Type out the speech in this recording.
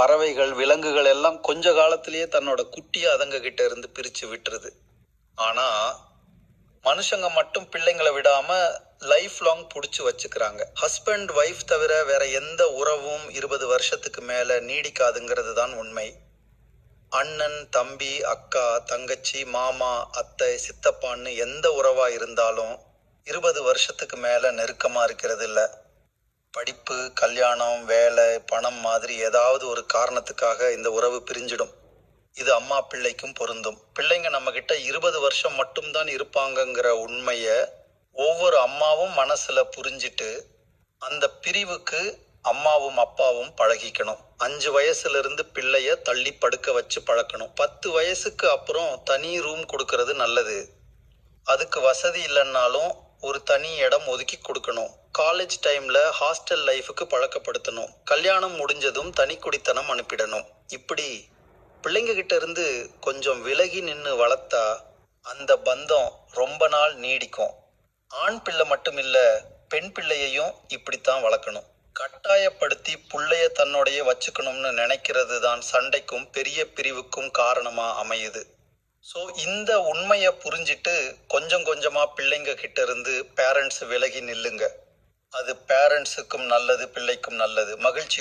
பறவைகள் விலங்குகள் எல்லாம் கொஞ்ச காலத்திலேயே தன்னோட குட்டியை அதுங்க கிட்ட இருந்து பிரிச்சு விட்டுருது. ஆனா மனுஷங்க மட்டும் பிள்ளைங்களை விடாம லைஃப் லாங் புடிச்சு வச்சுக்கிறாங்க. ஹஸ்பண்ட் ஒய்ஃப் தவிர வேற எந்த உறவும் 20 வருஷத்துக்கு மேல நீடிக்காதுங்கிறது தான் உண்மை. அண்ணன் தம்பி அக்கா தங்கச்சி மாமா அத்தை சித்தப்பான்னு எந்த உறவா இருந்தாலும் 20 வருஷத்துக்கு மேல நெருக்கமா இருக்கிறது இல்ல. படிப்பு கல்யாணம் வேலை பணம் மாதிரி ஏதாவது ஒரு காரணத்துக்காக இந்த உறவு பிரிஞ்சிடும். இது அம்மா பிள்ளைக்கும் பொருந்தும். பிள்ளைங்க நம்ம கிட்ட 20 வருஷம் மட்டும்தான் இருப்பாங்கங்கிற உண்மைய ஒவ்வொரு அம்மாவும் மனசுல புரிஞ்சிட்டு அந்த பிரிவுக்கு அம்மாவும் அப்பாவும் பழகிக்கணும். 5 வயசுல இருந்து பிள்ளைய தள்ளி படுக்க வச்சு பழக்கணும். 10 வயசுக்கு அப்புறம் தனி ரூம் கொடுக்கறது நல்லது. அதுக்கு வசதி இல்லைன்னாலும் ஒரு தனி இடம் ஒதுக்கி கொடுக்கணும். காலேஜ் டைம்ல ஹாஸ்டல் லைஃபுக்கு பழக்கப்படுத்தணும். கல்யாணம் முடிஞ்சதும் தனி குடித்தனம் அனுப்பிடணும். இப்படி பிள்ளைங்க கிட்ட இருந்து கொஞ்சம் விலகி நின்று வளர்த்தா அந்த பந்தம் ரொம்ப நாள் நீடிக்கும். ஆண் பிள்ளை மட்டும் இல்ல, பெண் பிள்ளையையும் இப்படித்தான் வளர்க்கணும். கட்டாயப்படுத்தி புள்ளைய தன்னோடைய வச்சுக்கணும்னு நினைக்கிறது தான் சண்டைக்கும் பெரிய பிரிவுக்கும் காரணமா அமையுது. ஸோ இந்த உண்மையை புரிஞ்சிட்டு கொஞ்சம் கொஞ்சமா பிள்ளைங்க கிட்ட இருந்து பேரண்ட்ஸ் விலகி நில்லுங்க. அது பேரண்ட்ஸுக்கும் நல்லது, பிள்ளைக்கும் நல்லது. மகிழ்ச்சியோட